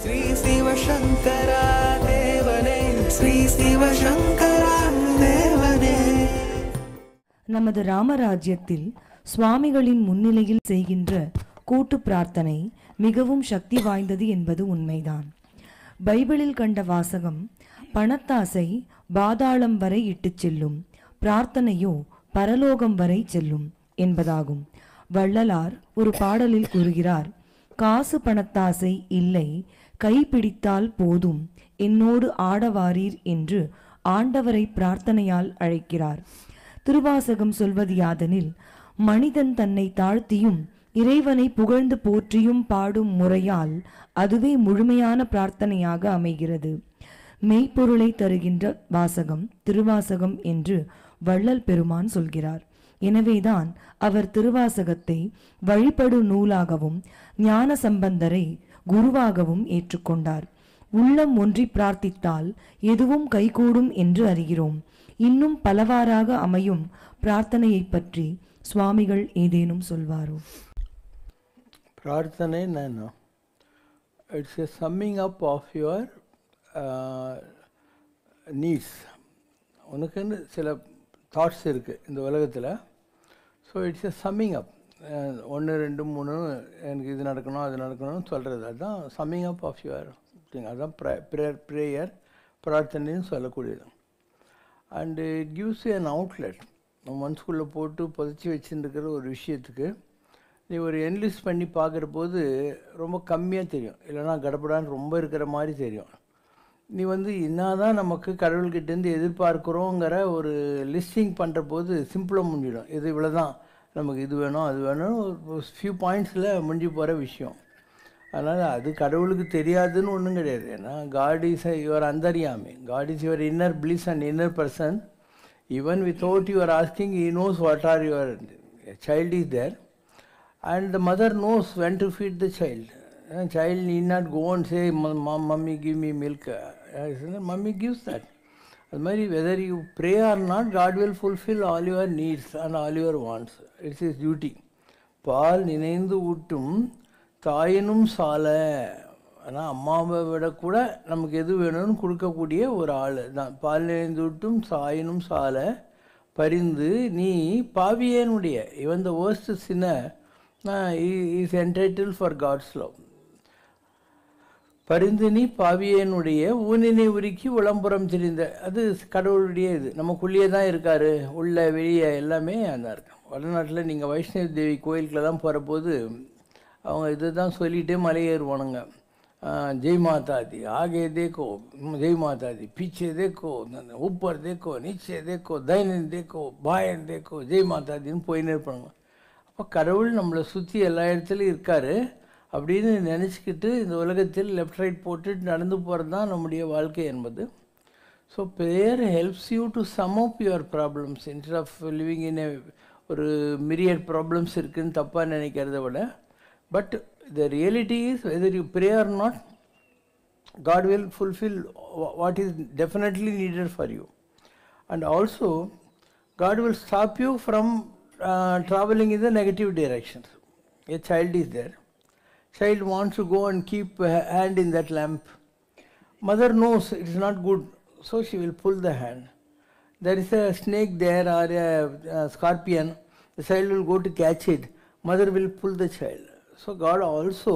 Sree Siva Shankara Devane, Sree Siva Shankara Devane. நமது ராமராஜ்யத்தில் சுவாமிகளின் முன்னிலையில் செய்கின்ற கூட்டு பிரார்த்தனை மிகவும் சக்தி வாய்ந்தது என்பது உண்மைதான். பைபிளில் கண்ட வாசகம், பணத்தாசை பாதாளம் வரை இட்டுச் செல்லும், பிரார்த்தனையோ பரலோகம் வரை செல்லும் என்பதாகும். வள்ளலார் ஒரு பாடலில் கூறுகிறார், காசு பணத்தாசை இல்லை, கைப்பிடித்தால் போதும், என்னோடு ஆடவாரீர் என்று ஆண்டவரை பிரார்த்தனையால் அழைக்கிறார். திருவாசகம் சொல்வது யாதெனில், மனிதன் தன்னை தாழ்த்தியும் இறைவனை புகழ்ந்து போற்றியும் பாடும் முறையால் அதுவே முழுமையான பிரார்த்தனையாக அமைகிறது. மெய்ப்பொருளை தருகின்ற வாசகம் திருவாசகம் என்று வள்ளல் பெருமான் சொல்கிறார். எனவேதான் அவர் திருவாசகத்தை வழிபடு நூலாகவும் ஞான சம்பந்தரை குருவாகவும் ஏற்றுக்கொண்டார். உள்ளம் ஒன்றி பிரார்த்தித்தால் எதுவும் கைகூடும் என்று அறிகிறோம். இன்னும் பலவாறாக அமையும் பிரார்த்தனையை பற்றி சுவாமிகள் ஏதேனும் சொல்வாரோ? பிரார்த்தனை என்னன்னா, it's a summing up of your needs. உனக்குன்னு சில தாட்ஸ் இருக்குது இந்த உலகத்தில். So it's a summing up. 1 2 3 எனக்கு இது நடக்கணும் அது நடக்கணும்னு சொல்கிறது, அதுதான் summing up of your thing. அதுதான் ப்ரேயர், பிரார்த்தனைன்னு சொல்லக்கூடியது. And it gives you an outlet. நம்ம மனசுக்குள்ளே போட்டு புதைச்சி வச்சுருக்கிற ஒரு விஷயத்துக்கு நீ ஒரு என்லிஸ்ட் பண்ணி பார்க்குற போது ரொம்ப கம்மியாக தெரியும், இல்லைனா கடப்படான்னு ரொம்ப இருக்கிற மாதிரி தெரியும். நீ என்ன தான் நமக்கு கடவுள்கிட்டேருந்து எதிர்பார்க்குறோங்கிற ஒரு லிஸ்டிங் பண்ணுற போது சிம்பிளாக முடிஞ்சிடும். இது இவ்வளோ தான், நமக்கு இது வேணும் அது வேணும், ஒரு ஃபியூ பாயிண்ட்ஸில் முடிஞ்சு போகிற விஷயம். அதனால் அது கடவுளுக்கு தெரியாதுன்னு ஒன்றும் கிடையாது. ஏன்னா காட் இஸ் யுவர் அந்தர்யாமி, God is your inner bliss and inner person. Even without your asking, he knows what are your child is there, and the mother knows when to feed the child. Child need not go and say, mummy give me milk. Mummy gives that. Whether you pray or not, God will fulfill all your needs and all your wants. It's his duty. பால் நினைந்து ஊட்டும் தாயினும் சால. ஆனால் அம்மாவை விட கூட நமக்கு எது வேணும்னு கொடுக்கக்கூடிய ஒரு ஆள் தான். பால் நினைந்து ஊட்டும் தாயினும் சால பரிந்து நீ பாவியனுடைய, இவன் the worst sinner is entitled for God's love. பரிந்து நீ பாவியனுடைய ஊனினை உருக்கி உளம்புறம் தெரிந்த, அது கடவுளுடைய இது, நமக்குள்ளேயே தான் இருக்கார், உள்ள வெளியே எல்லாமே அதான் இருக்கு. வடநாட்டில் நீங்கள் வைஷ்ணவி தேவி கோயிலுக்கெல்லாம் போகிற போது அவங்க இது தான் சொல்லிகிட்டே மலையேறுவானுங்க. ஜெய் மாதாதி ஆகே தேக்கோ, ஜெய் மாதாதி பீச்சே தேக்கோ, ஊப்பர் தேக்கோ, நீச்சே தேக்கோ, தைனன் தேக்கோ, பாயன் தேக்கோ, ஜெய் மாதாதின்னு போயின்னு இருப்பாங்க. அப்போ கடவுள் நம்மளை சுற்றி எல்லா இடத்துலையும் இருக்கார் அப்படின்னு நினச்சிக்கிட்டு இந்த உலகத்தில் லெஃப்ட் ரைட் போட்டுட்டு நடந்து போகிறது தான் நம்முடைய வாழ்க்கை என்பது. So prayer helps you to sum up your problems instead of living in ஒரு மிரியட் ப்ராப்ளம்ஸ் இருக்குதுன்னு தப்பாக நினைக்கிறத விட. But the reality is whether you pray or not, God will fulfill what is definitely needed for you. And also God will stop you from traveling in the negative directions. A child is there. Child wants to go and keep a hand in that lamp. Mother knows it is not good, so she will pull the hand. There is a snake there or a scorpion. The child will go to catch it. Mother will pull the child. So God also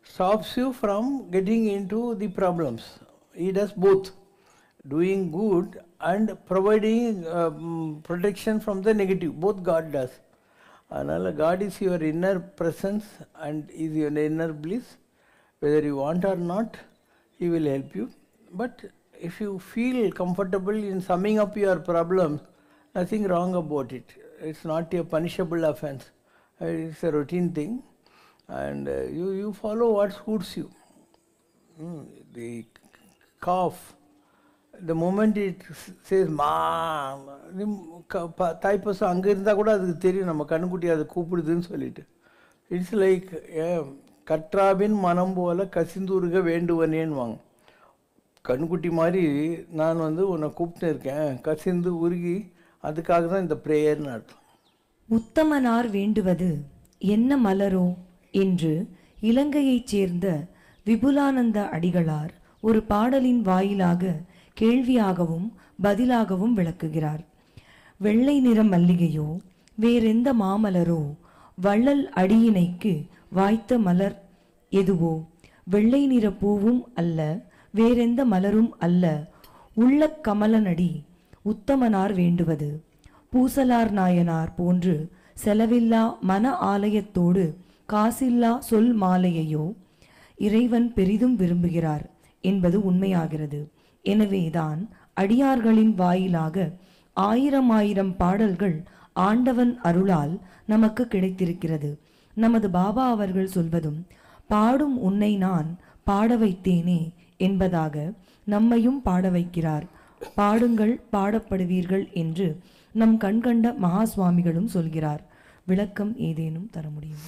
stops you from getting into the problems. He does both, doing good and providing protection from the negative. Both God does. Another, God is your inner presence and is your inner bliss. Whether you want or not, He will help you. But if you feel comfortable in summing up your problems, nothing wrong about it. It's not a punishable offense. It's a routine thing. And you follow what suits you. The calf, the moment it says ma, தாய்ப்பசம் அங்கே இருந்தால் கூட அதுக்கு தெரியும் நம்ம கண்ணுக்குட்டி அதை கூப்பிடுதுன்னு சொல்லிட்டு. It's like கற்றாவின் மனம் போல கசிந்துருக வேண்டுவனேன்னு வாங்க. கண்ணுக்குட்டி மாதிரி நான் உன்னை கூப்பிட்டு இருக்கேன், கசிந்து உருகி, அதுக்காக தான் இந்த ப்ரேயர்னு அர்த்தம். உத்தமனார் வேண்டுவது என்ன மலரோ என்று இலங்கையைச் சேர்ந்த விபுலானந்த அடிகளார் ஒரு பாடலின் வாயிலாக கேள்வியாகவும் பதிலாகவும் விளக்குகிறார். வெள்ளை நிற மல்லிகையோ வேறெந்த மாமலரோ வள்ளல் அடியினைக்கு வாய்த்த மலர் எதுவோ, வெள்ளை நிற பூவும் அல்ல வேறெந்த மலரும் அல்ல, உள்ள கமலனடி உத்தமனார் வேண்டுவது, பூசலார் நாயனார் போன்று செலவில்லா மன ஆலயத்தோடு காசில்லா சொல் மாலையையோ இறைவன் பெரிதும் விரும்புகிறார் என்பது உண்மையாகிறது. எனவேதான் அடியார்களின் வாயிலாக ஆயிரம் பாடல்கள் ஆண்டவன் அருளால் நமக்கு கிடைத்திருக்கிறது. நமது பாபா அவர்கள் சொல்வதும் பாடும் உன்னை நான் பாட வைத்தேனே என்பதாக நம்மையும் பாட வைக்கிறார். பாடுங்கள் பாடப்படுவீர்கள் என்று நம் கண்கண்ட மகா சுவாமிகளும் சொல்கிறார். விளக்கம் ஏதேனும் தர முடியும்?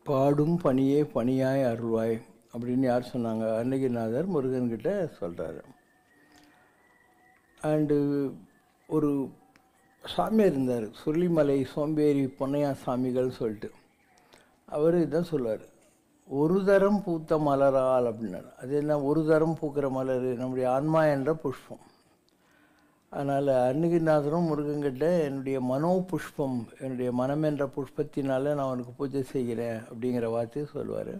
பாடும் பணியே பணியாய் அருள்வாய் அப்படின்னு யார் சொன்னாங்க? அருணகிரிநாதர் முருகன்கிட்ட சொல்கிறாரு. அண்டு ஒரு சாமியார் இருந்தார், சுருளிமலை சோம்பேறி பொன்னையா சாமிகள் சொல்லிட்டு. அவர் இதான் சொல்லுவார், ஒரு தரம் பூத்த மலரால் அப்படின்னாரு. அது என்ன ஒரு தரம் பூக்கிற மலர்? நம்முடைய ஆன்மா என்ற புஷ்பம். அதனால் அருணகிரிநாதரும் முருகன்கிட்ட என்னுடைய மனோ புஷ்பம், என்னுடைய மனம் என்ற புஷ்பத்தினால நான் அவனுக்கு பூஜை செய்கிறேன் அப்படிங்கிற வார்த்தையை சொல்லுவார்.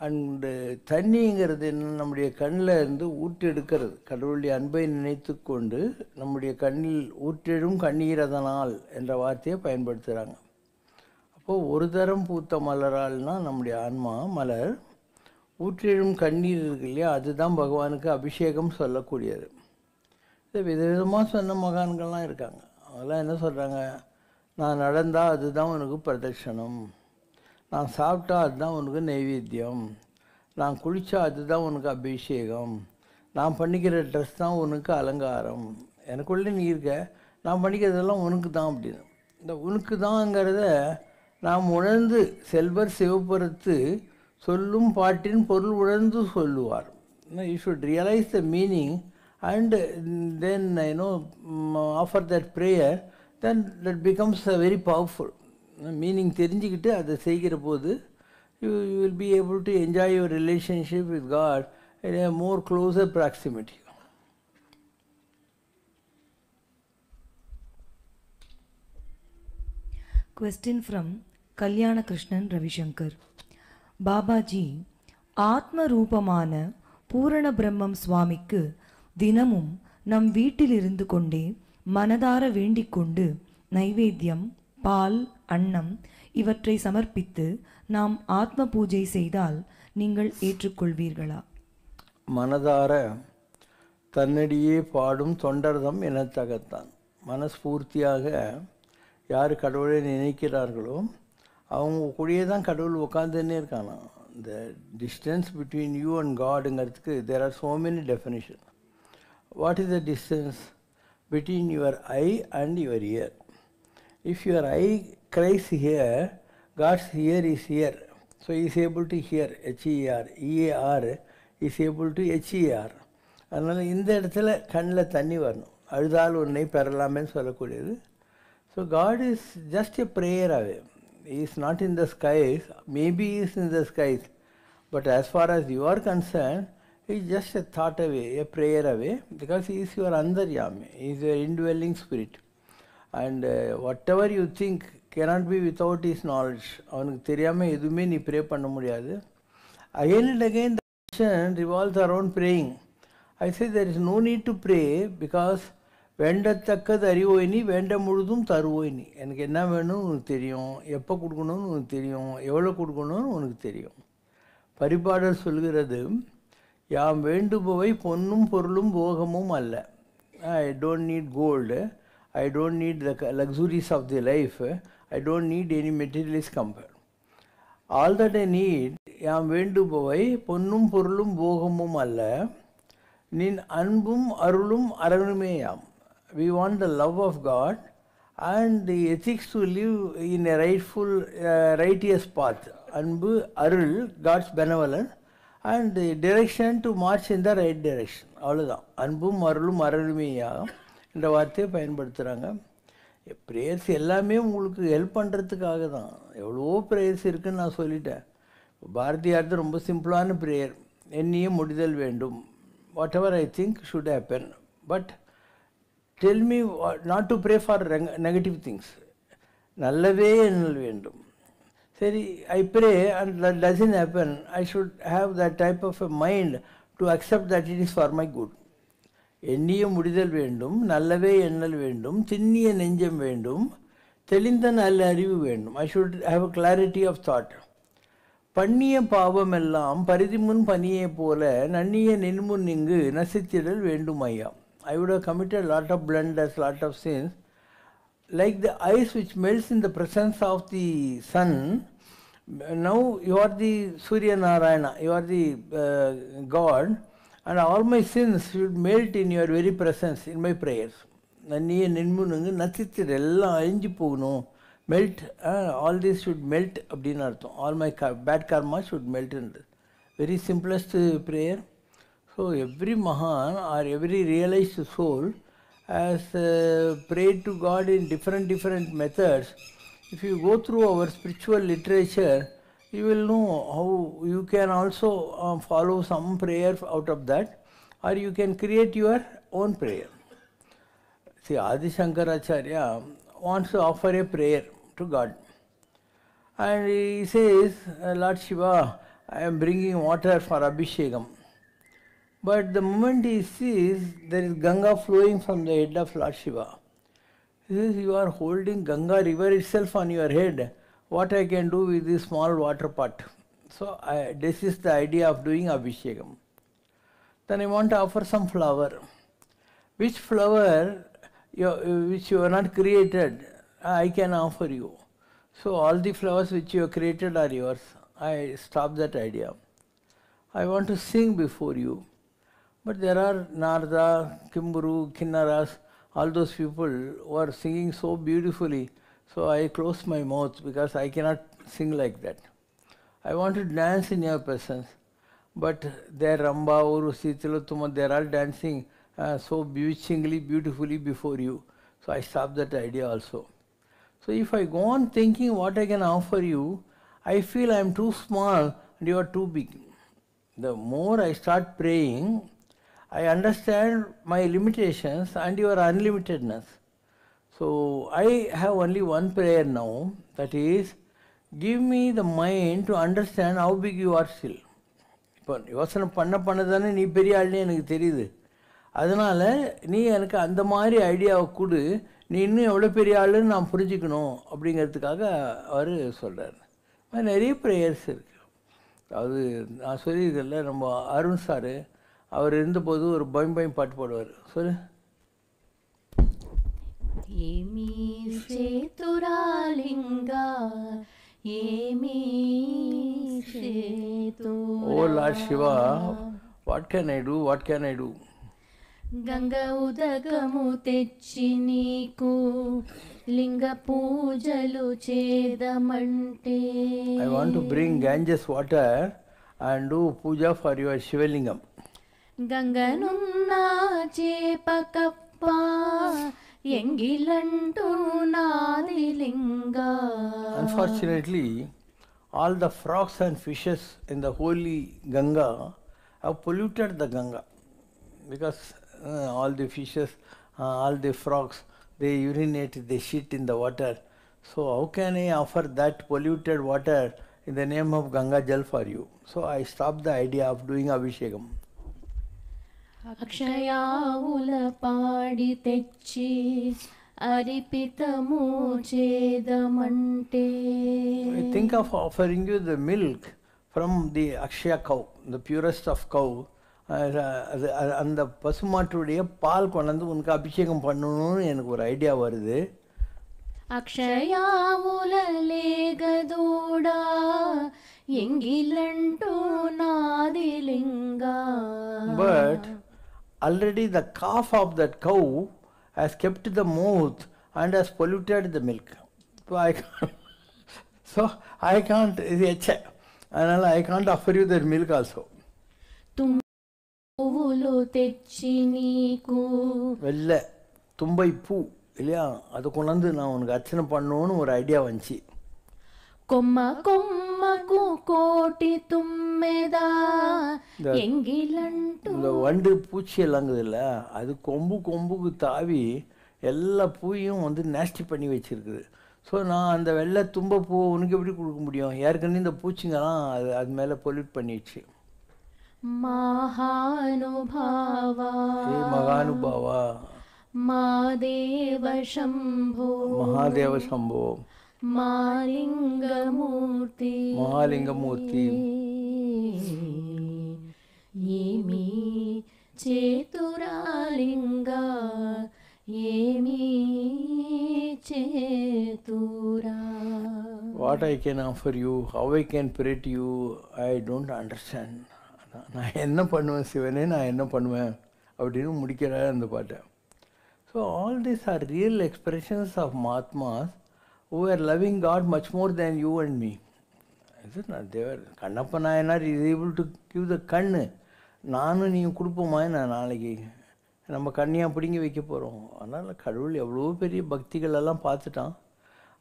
அண்டு தண்ணிங்கிறது என்ன? நம்முடைய கண்ணில் இருந்து ஊற்றெடுக்கிறது. கடவுளுடைய அன்பை நினைத்து கொண்டு நம்முடைய கண்ணில் ஊற்றெடும் கண்ணீரதனால் என்ற வார்த்தையை பயன்படுத்துகிறாங்க. அப்போது ஒரு தரம் பூத்த மலரால்னால் நம்முடைய ஆன்மா மலர், ஊற்றெழும் கண்ணீர் இருக்கு இல்லையா, அதுதான் பகவானுக்கு அபிஷேகம் சொல்லக்கூடியது. இது விதவிதமாக சொன்ன மகான்கள்லாம் இருக்காங்க. அவங்களாம் என்ன சொல்கிறாங்க? நான் நடந்தால் அதுதான் உனக்கு பிரதட்சணம், நான் சாப்பிட்டா அதுதான் உனக்கு நைவேத்தியம், நான் குளித்தா அதுதான் உனக்கு அபிஷேகம், நான் பண்ணிக்கிற ட்ரெஸ் தான் உனக்கு அலங்காரம், எனக்குள்ளே நீ இருக்க, நான் பண்ணிக்கிறதெல்லாம் உனக்கு தான் அப்படின்னு. இந்த உனக்கு தான்ங்கிறத நாம் உணர்ந்து செல்வர் சிவபுரத்து சொல்லும் பாட்டின் பொருள் உணர்ந்து சொல்லுவார். You should realise the meaning and then offer that prayer, then that becomes very powerful. Meaning தெரிஞ்சுக்கிட்டு அதை செய்கிற போது you will be able to enjoy your relationship with God in a more closer proximity. Question from Kalyana Krishnan Ravi Shankar. Babaji ஆத்ம ரூபமான பூரண பிரம்மம் சுவாமிக்கு தினமும் நம் வீட்டில் இருந்து கொண்டே மனதார வேண்டிக் கொண்டு நைவேத்தியம், பால், அன்னம் இவற்றை சமர்ப்பித்து நாம் ஆத்ம பூஜை செய்தால் நீங்கள் ஏற்றுக்கொள்வீர்களா? மனதார தன்னடியே பாடும் தொண்டர்தம் எனத்தகத்தான். மனஸ்பூர்த்தியாக யார் கடவுளை நினைக்கிறார்களோ அவங்க கூடயே தான் கடவுள் உட்காந்துன்னே இருக்கானா. The distance between you and God-ங்கிறதுக்கு there are so many definitions. What is the distance between your eye and your ear? If your eye cries here, God's ear is here. So he is able to hear, H-E-R. E-A-R is able to H-E-R. அதனால் இந்த இடத்துல கண்ணில் தண்ணி வரணும். அழுதால் உன்னை பெறலாமேன்னு சொல்லக்கூடியது. So God is just a prayer away. He is not in the skies. Maybe he is in the skies. But as far as you are concerned, he is just a thought away, a prayer away, because he is your Andaryami, he is your indwelling spirit. And whatever you think cannot be without his knowledge. அவனுக்கு தெரியாமல் எதுவுமே நீ pray பண்ண முடியாது. Again and again the question revolves around praying. I say there is no need to pray because வேண்டத்தக்கது அறிவோய் நீ, வேண்ட முழுதும் தருவோய் நீ. எனக்கு என்ன வேணும்னு உனக்கு தெரியும், எப்போ கொடுக்கணும்னு உனக்கு தெரியும், எவ்வளோ கொடுக்கணும்னு உனக்கு தெரியும். பரிபாடல் சொல்கிறது, யாம் வேண்டுபவை பொன்னும் பொருளும் போகமும் அல்ல. I don't need gold, I don't need the luxuries of the life, I don't need any materialist compare. All that I need, யாம் வேண்டுபவை பொன்னும் பொருளும் போகமும் அல்ல, நின் அன்பும் அருளும் அரணுமேயாம். We want the love of God and the ethics to live in a rightful, righteous path. அன்பு, அருள், God's benevolence, and the direction to march in the right direction. அவ்வளோதான். அன்பும் அருளும் அருளுமையாக என்ற வார்த்தையை பயன்படுத்துகிறாங்க. ப்ரேயர்ஸ் எல்லாமே உங்களுக்கு ஹெல்ப் பண்ணுறதுக்காக தான். எவ்வளோ ப்ரேயர்ஸ் இருக்குதுன்னு நான் சொல்லிட்டேன். பாரதியார்து ரொம்ப சிம்பிளான ப்ரேயர், எண்ணிய முடிதல் வேண்டும். Whatever I think should happen, but tell me not to pray for negative things. நல்லவே எண்ணல் வேண்டும். சரி, I pray and that doesn't happen. I should have that type of a mind to accept that it is for my good. எண்ணிய முடிதல் வேண்டும், நல்லவே எண்ணல் வேண்டும், திண்ணிய நெஞ்சம் வேண்டும், தெளிந்த நல்ல அறிவு வேண்டும். I should have a clarity of thought. பண்ணிய பாவம் எல்லாம் பரிதி முன் பனியை போல நன்னிய நின்முன் இங்கு நசித்திடல் வேண்டும் ஐயா. I would have committed lot of blunders, lot of sins. Like the ice which melts in the presence of the sun, now you are the Surya Narayana, you are the God, and all my sins should melt in your very presence, in my prayers. Nanniye ninmunungu nathithir ella alinji poganum, melt, all this should melt அப்படினு அர்த்தம். All my bad karma should melt in this. Very simplest prayer. So every Mahan or every realized soul has prayed to God in different methods. If you go through our spiritual literature, you will know how you can also follow some prayer out of that, or you can create your own prayer. See, Adi Shankaracharya wants to offer a prayer to God, and he says, Lord Shiva, I am bringing water for Abhishekam. But the moment he sees there is Ganga flowing from the head of Lord Shiva, he says, you are holding Ganga river itself on your head. What I can do with this small water pot? So this is the idea of doing Abhishekam. Then I want to offer some flower. Which flower which you have not created, I can offer you. So all the flowers which you have created are yours. I stop that idea. I want to sing before you. But there are Narada, Kimburu, Kinnaras, all those people who are singing so beautifully. So I close my mouth because I cannot sing like that. I want to dance in your presence. But there Ramba, Uru, Sitilottuma, they are all dancing so bewitchingly, beautifully before you. So I stop that idea also. So if I go on thinking what I can offer you, I feel I am too small and you are too big. The more I start praying, I understand my limitations and your unlimitedness. So I have only one prayer now, that is, give me the mind to understand how big you are still. இப்போ யோசனை பண்ண தானே நீ பெரிய ஆள்னு எனக்கு தெரியுது. அதனால் நீ எனக்கு அந்த மாதிரி ஐடியாவை கொடு, நீ இன்னும் எவ்வளோ பெரிய ஆளுன்னு நான் புரிஞ்சுக்கணும் அப்படிங்கிறதுக்காக அவர் சொல்கிறார். நிறைய ப்ரேயர்ஸ் இருக்குது. அதாவது நான் சொல்லியிருக்கல, நம்ம அருண் சார் அவர் இருந்தபோது ஒரு பயம் பாட்டு பாடுவார். சொல்லு. ஏமி சேதுராலிங்கா ஏமி சேதுரா. Oh Lord Shiva, what can I do? Ganga ఉదకము తెచ్చి నీకు లింగ పూజలు చేదమంటే. I want to bring Ganges water and do puja for your Shivalingam. గంగనున్న చేపకప్ప ఎంగిలంటూ నాది లింగ. Unfortunately, all the frogs and fishes in the holy Ganga have polluted the Ganga, because all the fishes, all the frogs, they urinate, they shit in the water. So how can I offer that polluted water in the name of Ganga Jal for you? So I stopped the idea of doing Abhishekam. అక్షయావుల పాడి తెచ్చి అరిపితము చేదమంటే. Think of offering you the milk from the Akshaya cow, the purest of cow. அந்த பசுமாட்டுடைய பால் கொண்டாந்து உனக்கு அபிஷேகம் பண்ணணும்னு எனக்கு ஒரு idea வருது. అక్షయావుల లేగదూడా ఎంగిలంటూ నాది లింగ. But already the calf of that cow has kept the mouth and has polluted the milk. So I can't, I can't offer you that milk also. పువ్వులు తెచ్చి నీకు. వెల్ల తుంబై పూ இல்லையா, அதை கொண்டாந்து நான் உனக்கு அர்ச்சனை பண்ணணுன்னு ஒரு ஐடியா வந்துச்சு. కొమ్మ కొమ్మకు కోటి తుమ్మెదా ఎంగిలంటూ இந்த வண்டு பூச்சி எல்லாங்குது இல்லை, அது கொம்புக்கு தாவி எல்லா பூவையும் வந்து நேஸ்டி பண்ணி வச்சுருக்குது. ஸோ நான் அந்த வெள்ளை தும்ப பூ உனக்கு எப்படி கொடுக்க முடியும்? ஏற்கனவே இந்த பூச்சிங்கெல்லாம் அது மேலே பொல்யூட் பண்ணிடுச்சு. மகானுபாவா மகானுபாவா மாதேவ சம்போ மகாதேவ சம்போ மாலிங்கமூர்த்தி மகாலிங்கமூர்த்தி ఏమి చేతురాలింగా ఏమి చేతురా. What I can offer you, how I can pray to you, I don't understand. நான் என்ன பண்ணுவேன் சிவனே, நான் என்ன பண்ணுவேன் அப்படின்னு முடிக்கிற அந்த பாட்டை. So all these are real expressions of mahatmas who are loving God much more than you and me. Isn't that they were Kannappa Nayanar is able to give the கண்ணு. நானும் நீங்கள் கொடுப்போமா நான் நாளைக்கு நம்ம கண்ணியாக பிடிங்கி வைக்க போகிறோம். அதனால் கடவுள் எவ்வளோ பெரிய பக்திகளெல்லாம் பார்த்துட்டான்.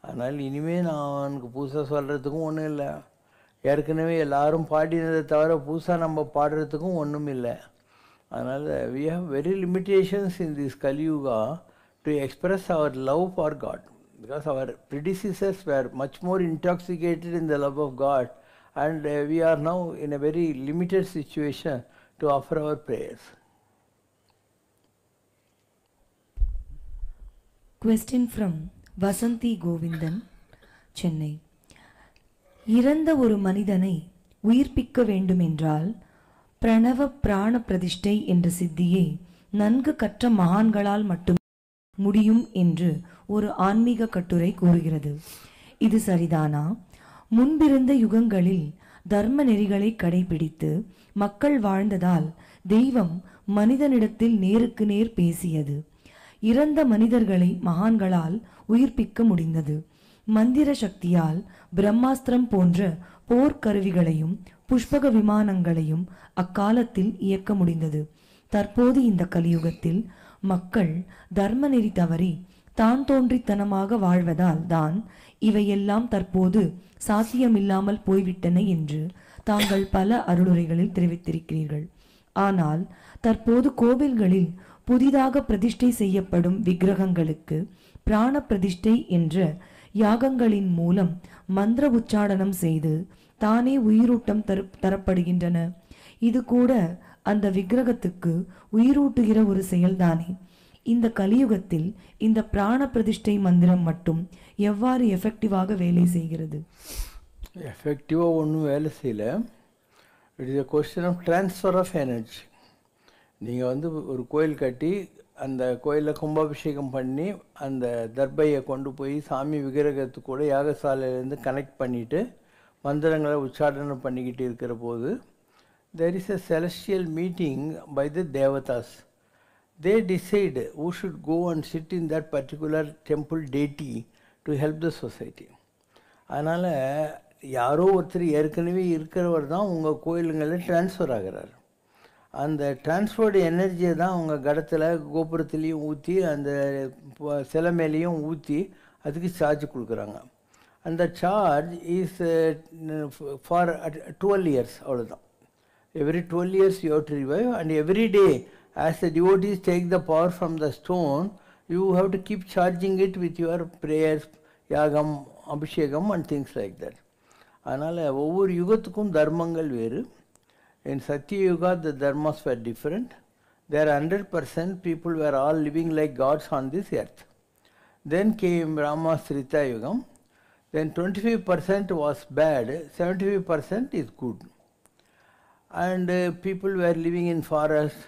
அதனால் இனிமேல் நான் அவனுக்கு புதுசாக சொல்கிறதுக்கும் ஒன்றும் இல்லை. ஏற்கனவே எல்லாரும் பாடினதை தவிர புதுசாக நம்ம பாடுறதுக்கும் ஒன்றும் இல்லை. அதனால் we have very limitations in this Kali Yuga to express our love for God, because our predecessors were much more intoxicated in the love of God, and we are now in a very limited situation to offer our prayers. Question from Vasanthi Govindan, Chennai. இறந்த ஒரு மனிதனை உயிர்ப்பிக்க வேண்டுமென்றால் பிரணவ பிராண பிரதிஷ்டை என்ற சித்தியை நன்கு கற்ற மகான்களால் மட்டும் முடியும் என்று ஒரு ஆன்மீக கட்டுரை கூறுகிறது. இது சரிதானா? முன்பிருந்த யுகங்களில் தர்ம நெறிகளை கடைபிடித்து மக்கள் வாழ்ந்ததால் தெய்வம் மனிதனிடத்தில் நேருக்கு நேர் பேசியது. இறந்த மனிதர்களை மகான்களால் உயிர்ப்பிக்க முடிந்தது. மந்திர சக்தியால் பிரம்மாஸ்திரம் போன்ற போர்க்கருவிகளையும் புஷ்பக விமானங்களையும் அக்காலத்தில் இயக்க முடிந்தது. தற்போது இந்த கலியுகத்தில் மக்கள் தர்ம நெறி தவறி தான் தோன்றித்தனமாக வாழ்வதால் தான் இவையெல்லாம் தற்போது சாத்தியமில்லாமல் போய்விட்டன என்று தாங்கள் பல அருளுரைகளில் தெரிவித்திருக்கிறீர்கள். ஆனால் தற்போது கோவில்களில் புதிதாக பிரதிஷ்டை செய்யப்படும் விக்கிரகங்களுக்கு பிராண பிரதிஷ்டை என்ற யாகங்களின் மூலம் மந்திர உச்சாடனம் செய்து தானே உயிரூட்டம் தரப்படுகின்றன. இது கூட அந்த விக்கிரகத்துக்கு உயிரூட்டுகிற ஒரு செயல்தானே. இந்த கலியுகத்தில் இந்த பிராண பிரதிஷ்டை மந்திரம் மட்டும் எவ்வாறு எஃபெக்டிவாக வேலை செய்கிறது? எஃபெக்டிவாக ஒன்றும் வேலை செய்யல. It is a question of transfer of energy. நீங்கள் வந்து ஒரு கோயில் கட்டி அந்த கோயிலில் கும்பாபிஷேகம் பண்ணி அந்த தர்பையை கொண்டு போய் சாமி விக்கிரகத்து கூட யாகசாலையிலேருந்து கனெக்ட் பண்ணிவிட்டு மந்திரங்களை உச்சாடனம் பண்ணிக்கிட்டு இருக்கிற போது there is a celestial meeting by the devatas. They decide who should go and sit in that particular temple deity to help the society. அதனால் யாரோ ஒருத்தர் ஏற்கனவே இருக்கிறவர் தான் உங்கள் கோயிலுங்களில் டிரான்ஸ்ஃபர் ஆகிறார். அந்த டிரான்ஸ்ஃபர்டு எனர்ஜியை தான் அவங்க கடத்தில் கோபுரத்துலேயும் ஊற்றி அந்த சிலை மேலேயும் ஊற்றி அதுக்கு சார்ஜ் கொடுக்குறாங்க. அந்த சார்ஜ் இஸ் ஃபார் 12 years அவ்வளோதான். Every 12 years you have to revive, and every day as the devotees take the power from the stone, you have to keep charging it with your prayers, yagam, abhishekam and things like that. அதனால் ஒவ்வொரு யுகத்துக்கும் தர்மங்கள் வேறு. In Satya Yuga the dharmas were different. There 100% people were all living like gods on this earth. Then came Rama's Treta Yugam. Then 25% was bad, 75% is good. And people were living in forest.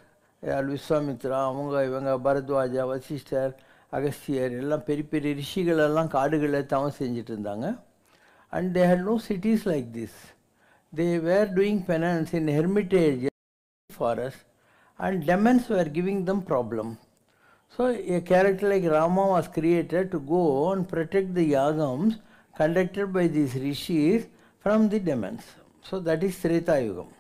Viswamitra, அவங்க இவங்க பரத்வாஜா, வசிஷ்டர், அகஸ்தியர் எல்லாம் பெரிய பெரிய ரிஷிகள் எல்லாம் காடுகளில் தவம் செஞ்சுட்டு இருந்தாங்க. And they had no cities like this. They were doing penance in hermitage forest, and demons were giving them problem. So a character like Rama was created to go and protect the yagams conducted by these rishis from the demons. So that is Treta Yugam.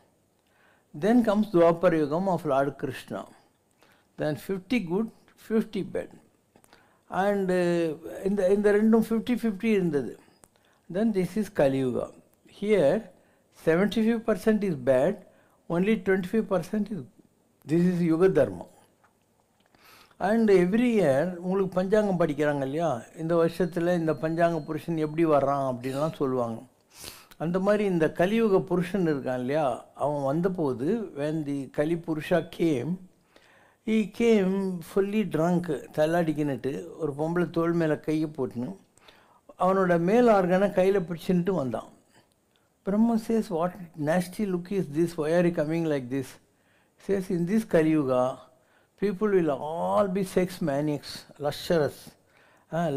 Then comes Dwapara Yugam of Lord Krishna. Then 50 good, 50 bad. And இந்த ரெண்டும் 50-50 இருந்தது. Then this is Kali Yuga. Here 75% is bad, only 25% is, this is Yuga Dharma. And every year உங்களுக்கு பஞ்சாங்கம் படிக்கிறாங்க இல்லையா, இந்த வருஷத்தில் இந்த பஞ்சாங்க புருஷன் எப்படி வர்றான் அப்படின்லாம் சொல்லுவாங்க. அந்த மாதிரி இந்த கலியுக புருஷன் இருக்கான் இல்லையா, அவன் வந்தபோது when the கலி புருஷா game, he came fully drunk, தள்ளாடிக்கின்னுட்டு ஒரு பொம்பளை தோள் மேலே கையை போட்டுன்னு அவனோட மேல் ஆர்கனை கையில் பிடிச்சின்ட்டு வந்தான். Brahma says, what nasty look is this, why are you coming like this? Says, in this Kali Yuga people will all be sex maniacs, luscious,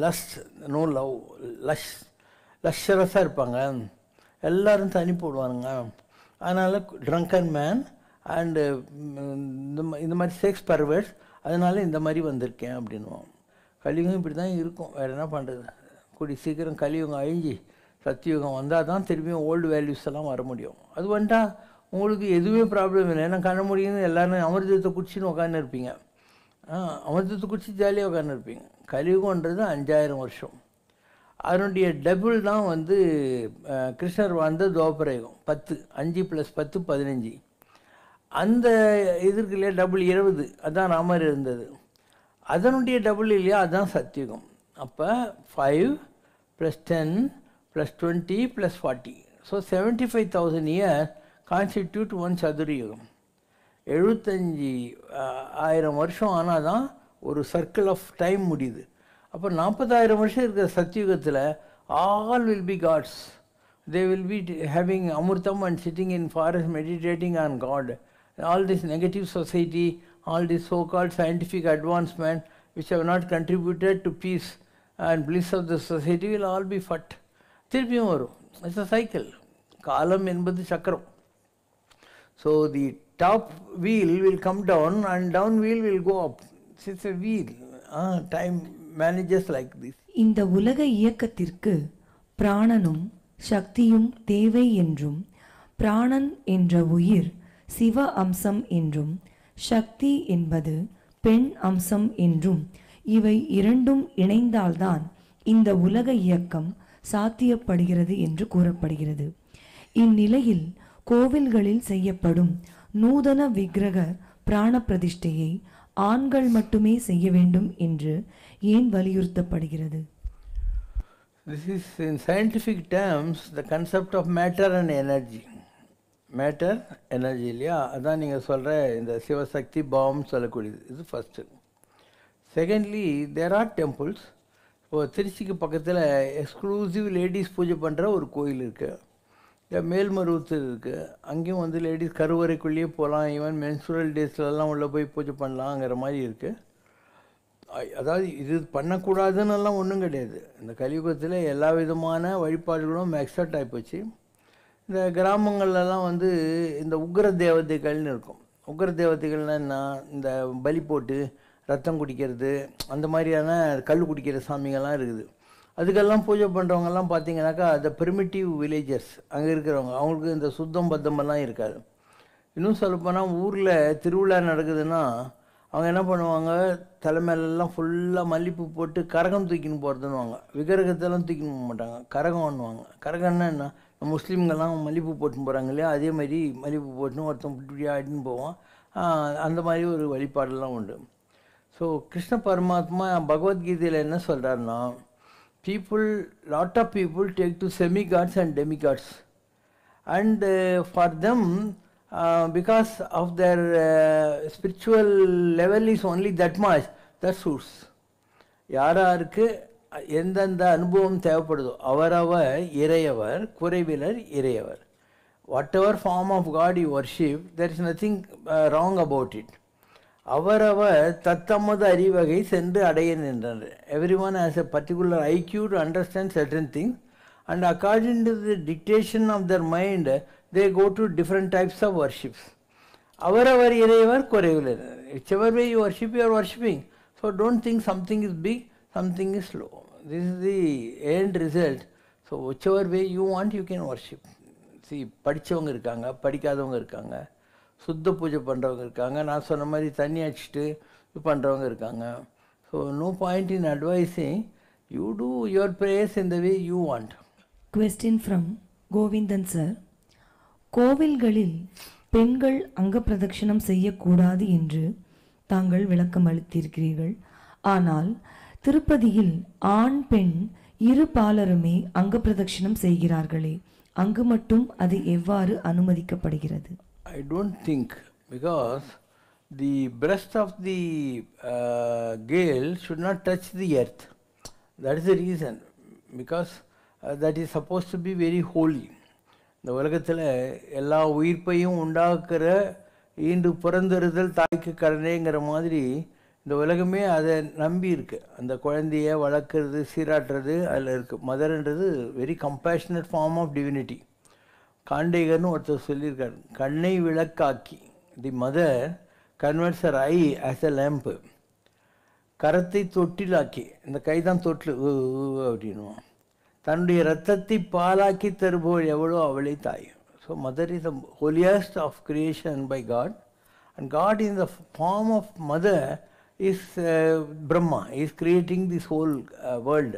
lust, no love, luscious-ஆக இருப்பாங்க, எல்லோரும் தனி போடுவானுங்க. அதனால் ட்ரங்கன் மேன் அண்டு இந்த மாதிரி sex perverts, அதனால் இந்த மாதிரி வந்திருக்கேன் அப்படின்வான். கலியுகம் இப்படி தான் இருக்கும், வேறு என்ன பண்ணுறது. கூடி சீக்கிரம் கலியுகம் அழிஞ்சி சத்தியுகம் வந்தால் தான் திரும்பியும் ஓல்டு வேல்யூஸ் எல்லாம் வர முடியும். அது வந்துட்டால் உங்களுக்கு எதுவுமே ப்ராப்ளம் இல்லை. ஏன்னா கண்ண முடியும்னு எல்லோரும் அமிர்தத்தை குடிச்சின்னு உட்காந்து இருப்பீங்க, அமிர்தத்தை குடிச்சு ஜாலியாக உட்காந்து இருப்பீங்க. கலியுகன்றது 5000 வருஷம். அதனுடைய டபுள் தான் வந்து கிருஷ்ணர் வாழ்ந்த துவாபரயுகம் 10, 5 + 10 15. அந்த இதற்கு இல்லையா டபுள் 20, அதுதான் ராமர் இருந்தது. அதனுடைய டபுள் இல்லையா, அதுதான் சத்தியுகம். அப்போ 5 + 10 + 20 + 40, ஸோ 75,000 இயர் கான்ஸ்டிடியூட் ஒன் சதுரயுகம். 75,000 வருஷம் ஆனால் தான் ஒரு சர்க்கிள் ஆஃப் டைம் முடியுது. அப்போ 40,000 வருஷம் இருக்கிற சத்தியுகத்தில் all will be gods. They will be having amritam and sitting in forest meditating on God. All this negative society, all this so called scientific advancement which have not contributed to peace and bliss of the society will all be fat. திருப்பியும் வரும். It's a cycle. காலம் என்பது சக்கரம். So the top wheel will come down and down wheel will go up. It's a wheel. Time manages like this. இந்த உலக இயக்கத்திற்கு பிராணனும் சக்தியும் தேவை என்றும், பிராணன் என்ற உயிர் சிவ அம்சம் என்றும், சக்தி என்பது பெண் அம்சம் என்றும், இவை இரண்டும் இணைந்தால்தான் இந்த உலக இயக்கம் சாத்தியப்படுகிறது என்று கூறப்படுகிறது. இந்நிலையில் கோவில்களில் செய்யப்படும் நூதன விக்கிரக பிராண பிரதிஷ்டையை ஆண்கள் மட்டுமே செய்ய வேண்டும் என்று ஏன் வலியுறுத்தப்படுகிறது? This is in scientific terms the concept of matter and energy. Matter, energy இல்லையா, அதான் நீங்கள் சொல்கிற இந்த சிவசக்தி பாவம் சொல்லக்கூடியது. இது first. Secondly, there are temples. இப்போ திருச்சிக்கு பக்கத்தில் எக்ஸ்க்ளூசிவ் லேடிஸ் பூஜை பண்ணுற ஒரு கோயில் இருக்குது. மேல்மருவத்தூர் இருக்குது. அங்கேயும் வந்து லேடிஸ் கருவறைக்குள்ளேயே போகலாம், ஈவன் மென்சுரல் டேஸ்லலாம் உள்ளே போய் பூஜை பண்ணலாங்கிற மாதிரி இருக்குது. அதாவது இது பண்ணக்கூடாதுன்னெல்லாம் ஒன்றும் கிடையாது. இந்த கலியுகத்தில் எல்லா விதமான வழிபாடுகளும் மேக்ஸட் ஆகிப்போச்சு. இந்த கிராமங்கள்லாம் வந்து இந்த உக்ர தேவதைகள்னு இருக்கும். உக்ர தேவதைகள்னால் என்ன, இந்த பலி போட்டு ரத்தம் குடிக்கிறது, அந்த மாதிரியான கல் குடிக்கிற சாமிங்கள்லாம் இருக்குது. அதுக்கெல்லாம் பூஜை பண்ணுறவங்கெல்லாம் பார்த்தீங்கன்னாக்கா அந்த ப்ரிமிட்டிவ் வில்லேஜர்ஸ் அங்கே இருக்கிறவங்க, அவங்களுக்கு இந்த சுத்தம் பத்தமெல்லாம் இருக்காது. இன்னும் சொல்லப்போனால் ஊரில் திருவிழா நடக்குதுன்னா அவங்க என்ன பண்ணுவாங்க, தலைமையிலலாம் ஃபுல்லாக மல்லிப்பூ போட்டு கரகம் தூக்கின்னு போகிறதுன்னுவாங்க. விக்கிரகத்தெல்லாம் தூக்கின்னு போக மாட்டாங்க, கரகம் பண்ணுவாங்க. கரகம்னா என்ன, முஸ்லீம்கெல்லாம் மல்லிப்பூ போட்டுன்னு போகிறாங்க இல்லையா, அதே மாதிரி மல்லிப்பூ போட்டுன்னு ஒருத்தன் இப்படி ஆடின்னு போவான். அந்த மாதிரி ஒரு வழிபாடெல்லாம் உண்டு. ஸோ கிருஷ்ண பரமாத்மா பகவத்கீதையில் என்ன சொல்கிறாருன்னா, lot of people take to semi-gods and demigods, and for them because of their spiritual level is only that much, that suits. யாராருக்கு எந்தெந்த அனுபவம் தேவைப்படுதோ அவரவர் இறையவர், குறைவிலர் இறையவர். whatever form of God you worship, there is nothing wrong about it. அவரவர் தத்தமது அறிவகை சென்று அடைய நின்றனர். Everyone has a particular IQ to understand certain things, and according to the dictation of their mind they go to different types of worships. அவரவர் இறைவர் குறைவிலர். Whichever way you worship, you are worshipping. So don't think something is big, something is low. This is the end result. So whichever way you want, you can worship. See, படித்தவங்க இருக்காங்க, படிக்காதவங்க இருக்காங்க, சுத்த பூஜை பண்ணுறவங்க இருக்காங்க, நான் சொன்ன மாதிரி தண்ணி அடிச்சுட்டு இது பண்ணுறவங்க இருக்காங்க. So So no point in advising, you do your prayers in the way you want. Question from Govindan sir. கோவில்களில் பெண்கள் அங்க பிரதட்சணம் செய்யக்கூடாது என்று தாங்கள் விளக்கம் அளித்திருக்கிறீர்கள். ஆனால் திருப்பதியில் ஆண் பெண் இரு பாலருமே அங்க பிரதட்சணம் செய்கிறார்களே, அங்கு மட்டும் அது எவ்வாறு அனுமதிக்கப்படுகிறது? I don't think, because the breast of the girl should not touch the earth. That is the reason, because that is supposed to be very holy. இந்த உலகத்தில் எல்லா உயிர்ப்பையும் உண்டாக்குற ஈண்டு பிறந்தறுதல் தாய்க்கு கடனேங்கிற மாதிரி இந்த உலகமே அதை நம்பி இருக்கு. அந்த குழந்தைய வளர்க்குறது, சீராட்டுறது அதில் இருக்குது. மதர்ன்றது very compassionate form of divinity. காண்டேகர்னு ஒருத்தர் சொல்லியிருக்காரு, கண்ணை விளக்காக்கி. The mother converts her eye as a lamp. கரத்தை தொட்டிலாக்கி, இந்த கை தான் தொட்டில் அப்படின்னுவான். தன்னுடைய ரத்தத்தை பாலாக்கி தருபவள் எவ்வளோ அவளை தாய். So mother is the holiest of creation by God. And God in the form of mother is Brahma, is creating this whole world.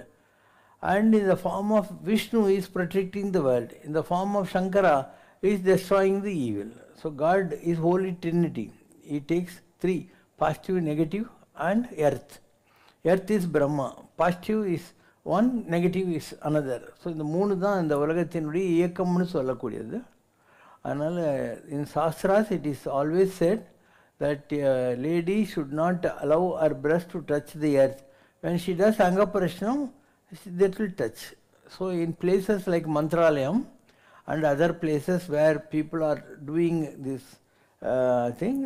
And in the form of Vishnu is protecting the world. In the form of Shankara is destroying the evil. So God is Holy Trinity. He takes three, positive, negative and earth. Earth is Brahma. Positive is one, negative is another. So இந்த மூணு தான் இந்த உலகத்தினுடைய இயக்கம்னு சொல்லக்கூடியது. அதனால் in Shastras it is always said that a lady should not allow her breast to touch the earth. When she does Anga Prashnam, that will touch. So in places like Mantralayam and other places where people are doing this thing,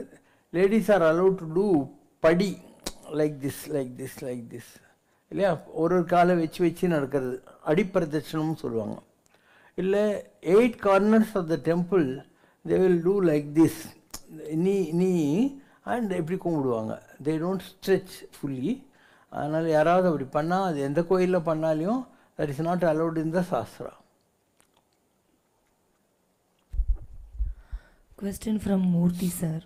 ladies are allowed to do padi like this, like this, like this. இல்லையா, ஒரு காலை வச்சு வச்சு நடக்கிறது அடிப்பிரதட்சணம்னு சொல்லுவாங்க. இல்லை 8 corners of the temple they will do like this, நீ and எப்படி கும்பிடுவாங்க. they don't stretch fully. அதனால் யாராவது அப்படி பண்ணால், அது எந்த கோயிலில் பண்ணாலையும் that is not allowed in the Shastra. Question from Murthy sir.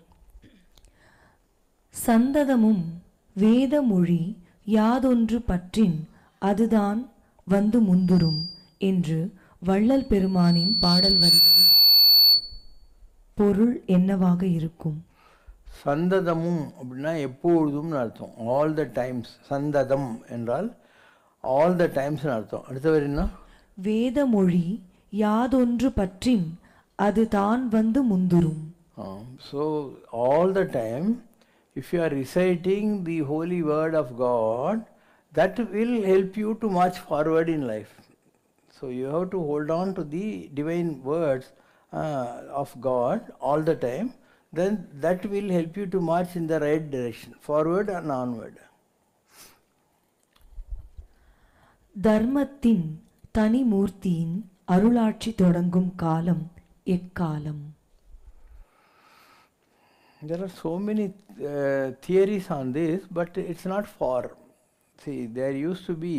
சந்ததமும் வேத மொழி யாதொன்று பற்றின் அதுதான் வந்து முந்துரும் என்று வள்ளல் பெருமானின் பாடல் வரிகளின் பொருள் என்னவாக இருக்கும்? சந்ததமும் அப்படின்னா எப்பொழுதும்னு அர்த்தம். All the times. சந்ததம் என்றால் ஆல் த டைம்ஸ்னு அர்த்தம். அடுத்தவர் என்ன? வேத மொழி யாதொன்று பற்றின் அது தான் வந்து முந்துரும். So all the time, if you are reciting the holy word of God, that will help you to march forward in life. So you have to hold on to the divine words of God all the time. Then that will help you to march in the right direction, forward and onward. தர்மத்தின் தனி மூர்த்தியின் அருளாட்சி தொடங்கும் காலம் எக்காலம்? There are so many theories on this, but it's not far. See, there used to be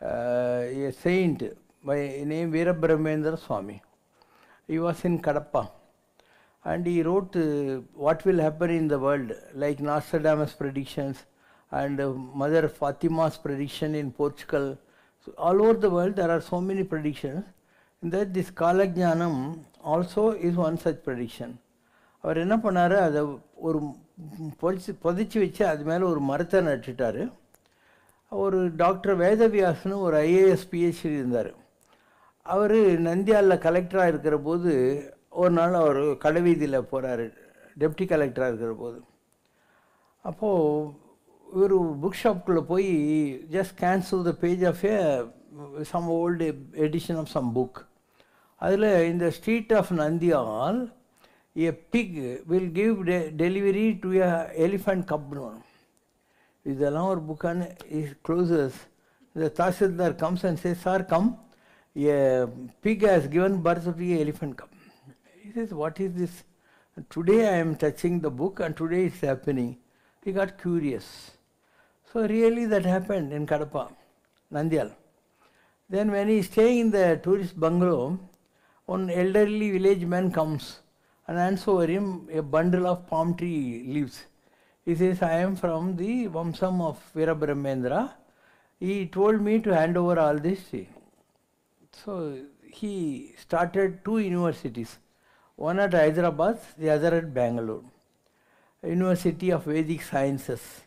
a saint by name Veerabrahmendra Swami. He was in Kadapa and he wrote what will happen in the world, like Nostradamus' predictions and Mother Fatima's prediction in Portugal. So all over the world there are so many predictions. In that this Kalajnanam also is one such prediction. அவர் என்ன பண்ணார், அதை ஒரு புதைச்சி வச்சு அது மேலே ஒரு மரத்தை நட்டுட்டார். ஒரு டாக்டர் வேதவியாசனு ஒரு ஐஏஎஸ் பிஹெச்டி இருந்தார். அவர் நந்தியாலில் கலெக்டராக இருக்கிற போது ஒரு நாள் அவர் கடைவீதியில் போகிறாரு, டெப்டி கலெக்டராக இருக்கிற போது. அப்போது ஒரு புக் ஷாப்புக்குள்ளே போய் just glance through the page of some old edition of some book. அதில் இந்த street of Nandyal a pig will give delivery to a elephant cub. இதெல்லாம் ஒரு புக்கான closes. The Tahsildar comes and says, sir, come, a pig has given birth to a elephant cub. He says, what is this? Today I am touching the book and today it's happening. He got curious. So really that happened in Kadapa, Nandyal. Then when he is staying in the tourist bungalow, one elderly village man comes and hands over him a bundle of palm tree leaves. He says, I am from the Vamsam of Veerabrahmendra. He told me to hand over all this. So he started 2 universities, one at Hyderabad, the other at Bangalore, University of Vedic Sciences.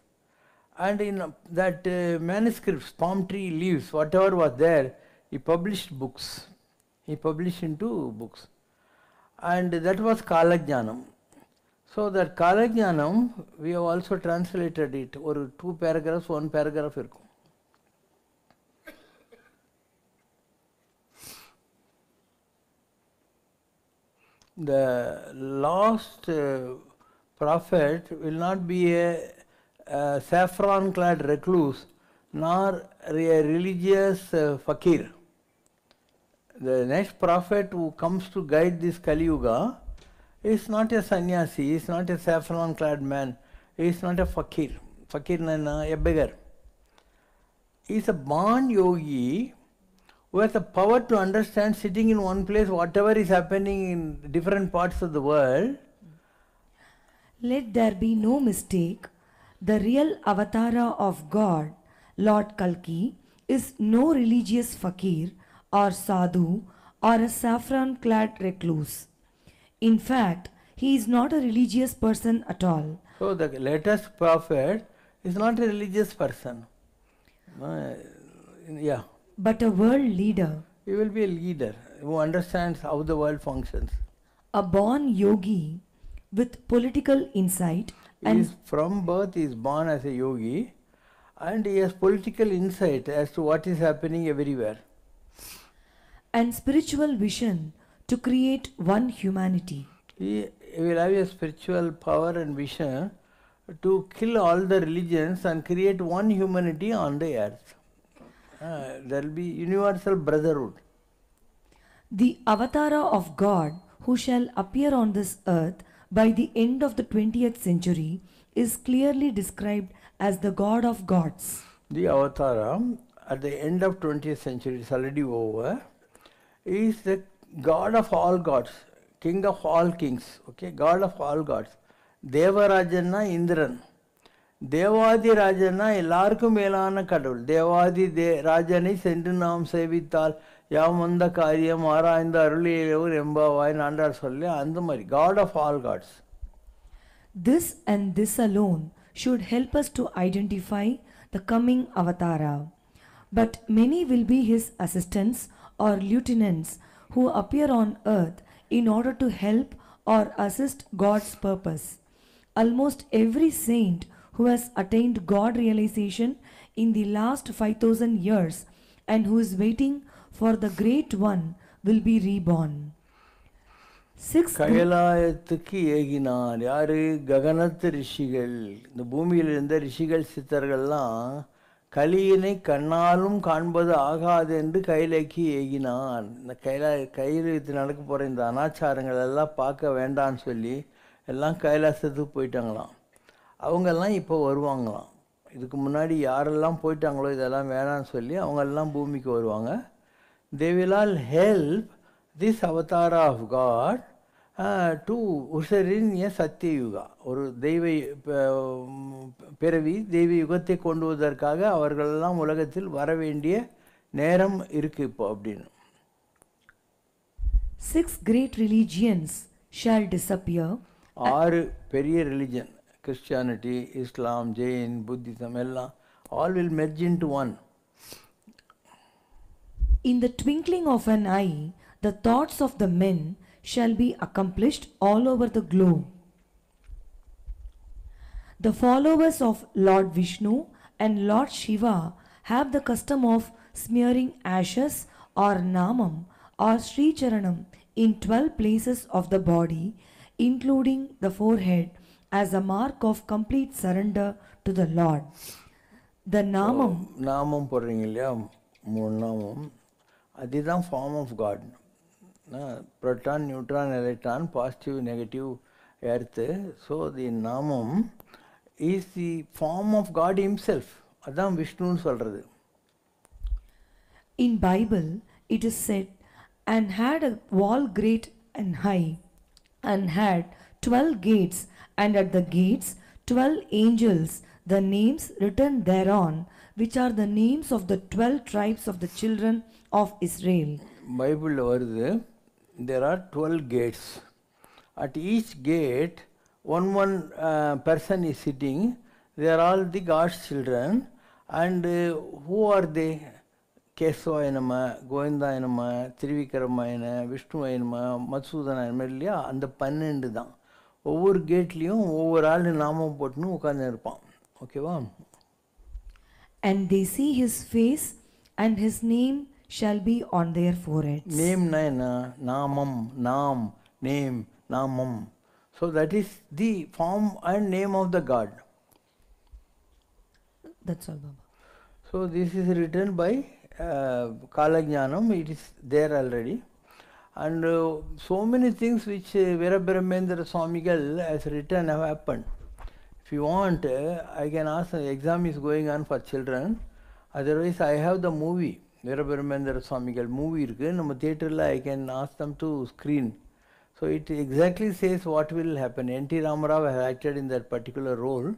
And in that manuscripts, palm tree leaves, whatever was there, he published books. He published into books. And that was Kalajnanam. So that Kalajnanam, we have also translated it, or 2 paragraphs, 1 paragraph irkum. The last prophet will not be a saffron-clad recluse, nor a religious fakir. The next prophet who comes to guide this Kali Yuga is not a sannyasi, he is not a saffron-clad man, he is not a fakir. Fakir nana, a beggar. He is a born yogi who has the power to understand, sitting in one place, whatever is happening in different parts of the world. Let there be no mistake, the real avatara of God, Lord Kalki, is no religious fakir or sadhu or a saffron-clad recluse. In fact, he is not a religious person at all. So the latest prophet is not a religious person. Yeah. But a world leader, He will be a leader who understands how the world functions. a born yogi with political insight From birth he is born as a yogi, and he has political insight as to what is happening everywhere. and spiritual vision to create one humanity. He will have a spiritual power and vision to kill all the religions and create one humanity on the earth. There will be universal brotherhood. The avatara of God who shall appear on this earth by the end of the 20th century is clearly described as the God of gods. The avatara at the end of 20th century, is already over, is the God of all gods, King of all kings, okay, God of all gods. Devarajana Indran. தேவாதி ராஜன்னா எல்லாருக்கும் மேலான கடவுள். தேவாதி ராஜனை சென்று நாம் சேவித்தால் யாம் வந்த காரியம் ஆராய்ந்து அருளியோர் எம்பாவாய் ஆண்டார் சொல்லி அந்த மாதிரி God of all gods. This and this alone should help us to identify the coming avatara. But many will be his assistants or lieutenants who appear on earth in order to help or assist God's purpose. Almost every saint who has attained God realization in the last 5,000 years and who is waiting for the great one will be reborn. கைலாயத்துக்கு ஏகினார் யாரு? ககனத்து ரிஷிகள். இந்த பூமியில் இருந்த ரிஷிகள் சித்தர்கள்லாம் கலியினை கண்ணாலும் காண்பது ஆகாது என்று கைலைக்கு ஏகினான். இந்த கையிலத்து நடக்க போகிற இந்த அனாச்சாரங்கள் எல்லாம் பார்க்க வேண்டான்னு சொல்லி எல்லாம் கைலாசத்துக்கு போயிட்டாங்களாம். அவங்கெல்லாம் இப்போ வருவாங்களாம். இதுக்கு முன்னாடி யாரெல்லாம் போயிட்டாங்களோ இதெல்லாம் வேணான்னு சொல்லி அவங்கெல்லாம் பூமிக்கு வருவாங்க. They will all help this avatara of God to usher in a Satya Yuga. ஒரு தெய்வ பிறவி தெய்வ யுகத்தை கொண்டு வருவதற்காக அவர்களெல்லாம் உலகத்தில் வர வேண்டிய நேரம் இருக்கு இப்போ அப்படின்னு. 6 great religions shall disappear. 6 பெரிய religion, Christianity, Islam, Jain, Buddhism, எல்லாம் all will merge into one. In the twinkling of an eye, the thoughts of the men shall be accomplished all over the globe. The followers of Lord Vishnu and Lord Shiva have the custom of smearing ashes or namam or Sree Charanam in 12 places of the body, including the forehead, as a mark of complete surrender to the Lord. The namam. நாமம் போடுறீங்க இல்லையா, 3 நாமம், அதுதான் form of God. Proton, neutron, electron, positive, negative, earth. So the namam is the form of God himself. அதுதான் விஷ்ணுன்னு சொல்கிறது. In Bible it is said, and had a wall great and high, and had 12 gates, and at the gates 12 angels, the names written thereon, which are the names of the 12 tribes of the children of Israel. பைபிளில் வருது, there are 12 gates. At each gate, one person is sitting. They are all the God's children. And who are they? கேசவாய நம, கோவிந்தாய நம, திருவிக்கிரமாயன, விஷ்ணுவாய நம, மத்சூதனாய நம இல்லையா? அந்த 12 தான். ஒவ்வொரு கேட்லேயும் ஒவ்வொரு ஆள் நாமம் போட்டுன்னு உட்காந்து இருப்பான். ஓகேவா? And they see his face, and his name shall be on their foreheads. நேம்னா என்ன? நாமம், நாம், நேம், நாமம். So that is the form and name of the God. That's all, Baba. So this is written by Kalajnanam. It is there already. And so many things which Veerabrahmendra Swamigal has written have happened. If you want, I can ask, exam is going on for children. Otherwise, I have the movie, Veerabrahmendra Swamigal movie. Nama theatre la I can ask them to screen. So it exactly says what will happen. N.T. Ramarao has acted in that particular role.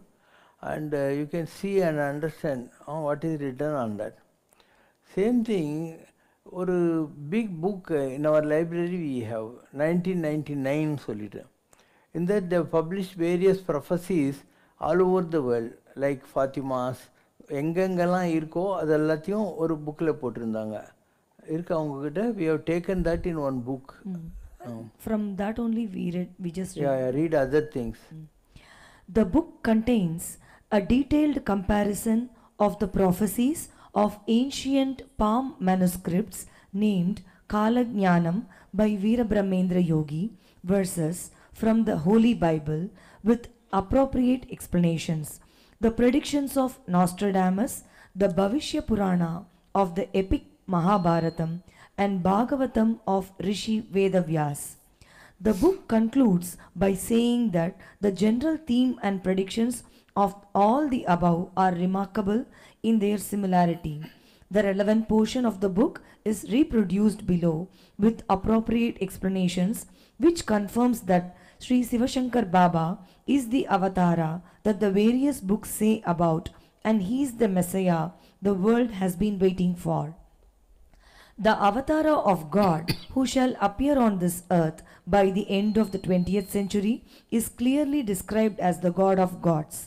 And you can see and understand what is written on that. Same thing, ஒரு big book in our library we have, 1999 சொல்லிட்டு. In that they have published various prophecies all over the world, like Fatimas, எங்கெங்கெல்லாம் இருக்கோ அது எல்லாத்தையும் ஒரு புக்கில் போட்டிருந்தாங்க. இருக்கு அவங்கக்கிட்ட. We have taken that in one book. From that only we just read. Yeah, read other things. The book contains a detailed comparison of the prophecies of ancient palm manuscripts named Kalajnanam by Veerabrahmendra Yogi verses from the Holy Bible with appropriate explanations, the predictions of Nostradamus, the Bhavishya Purana of the epic Mahabharatam, and Bhagavatam of Rishi Vedavyas. The book concludes by saying that the general theme and predictions of all the above are remarkable in their similarity. The relevant portion of the book is reproduced below with appropriate explanations, which confirms that Sri Siva Shankar Baba is the avatara that the various books say about, and he is the Messiah the world has been waiting for. The avatara of God who shall appear on this earth by the end of the 20th century is clearly described as the God of gods.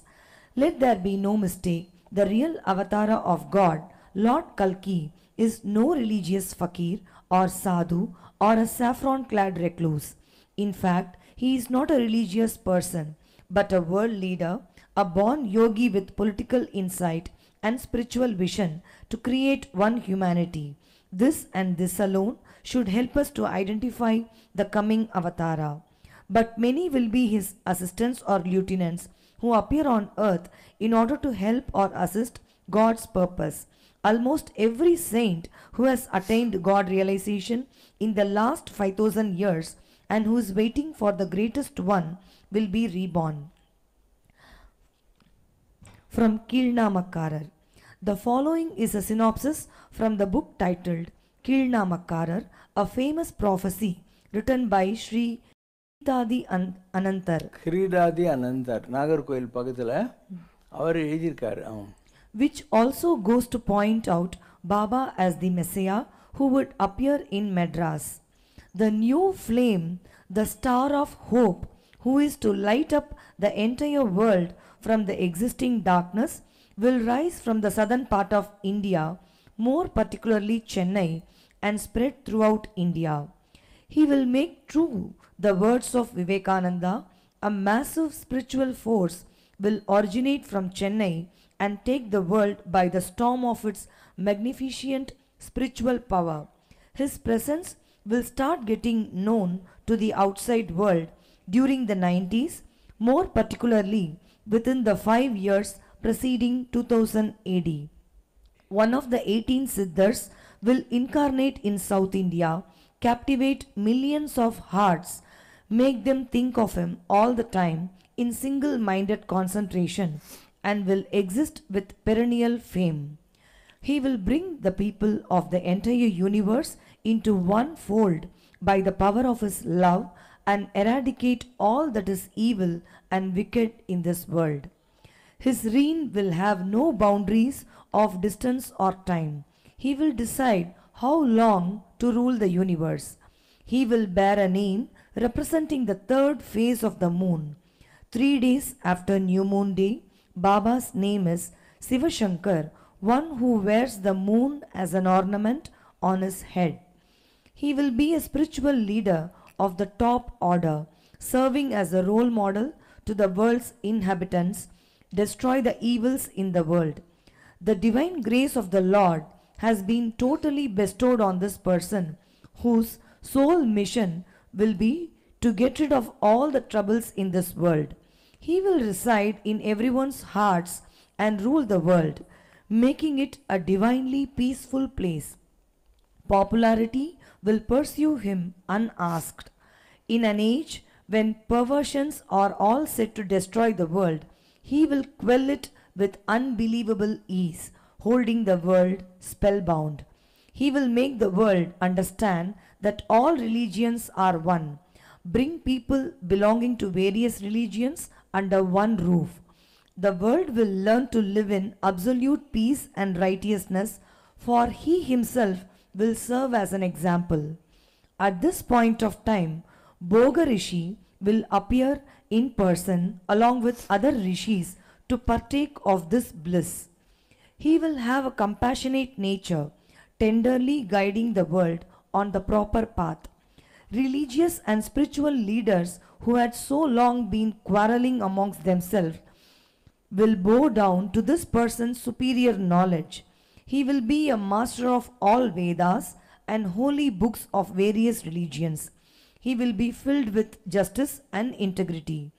Let there be no mistake, the real avatara of God, Lord Kalki, is no religious fakir or sadhu or a saffron-clad recluse. In fact, he is not a religious person, but a world leader, a born yogi with political insight and spiritual vision to create one humanity. This and this alone should help us to identify the coming avatara. But many will be his assistants or lieutenants who appear on earth in order to help or assist God's purpose. Almost every saint who has attained God realization in the last 5,000 years and who is waiting for the greatest one will be reborn. From Kelambakkam. The following is a synopsis from the book titled Kelambakkam, a famous prophecy written by Sree Anantar. கிரீடாதி அனந்தர் Nagercoil பக்கத்தில் அவர் எழுதியிருக்காரு. Which also goes to point out Baba as the Messiah who would appear in Madras. The new flame, the star of hope, who is to light up the entire world from the existing darkness, will rise from the southern part of India, more particularly Chennai, and spread throughout India. He will make true the words of Vivekananda. A massive spiritual force will originate from Chennai and take the world by the storm of its magnificent spiritual power. His presence will start getting known to the outside world during the 90s, more particularly within the 5 years preceding 2000 AD. One of the 18 Siddhars will incarnate in South India, captivate millions of hearts, make them think of him all the time in single-minded concentration, and will exist with perennial fame. He will bring the people of the entire universe into one fold by the power of his love and eradicate all that is evil and wicked in this world. His reign will have no boundaries of distance or time. He will decide how long to rule the universe. He will bear a name representing the third phase of the moon. 3 days after New Moon Day, Baba's name is Siva Shankar, one who wears the moon as an ornament on his head. He will be a spiritual leader of the top order, serving as a role model to the world's inhabitants, destroy the evils in the world. The divine grace of the Lord has been totally bestowed on this person, whose sole mission will be to get rid of all the troubles in this world. He will reside in everyone's hearts and rule the world, making it a divinely peaceful place. Popularity will pursue him unasked. In an age when perversions are all set to destroy the world, he will quell it with unbelievable ease, holding the world spellbound. He will make the world understand that all religions are one, bring people belonging to various religions under one roof. The world will learn to live in absolute peace and righteousness, for he himself will serve as an example. At this point of time, Boga Rishi will appear in person along with other rishis to partake of this bliss. He will have a compassionate nature, tenderly guiding the world on the proper path. Religious and spiritual leaders who had so long been quarreling amongst themselves will bow down to this person's superior knowledge. He will be a master of all Vedas and holy books of various religions. He will be filled with justice and integrity.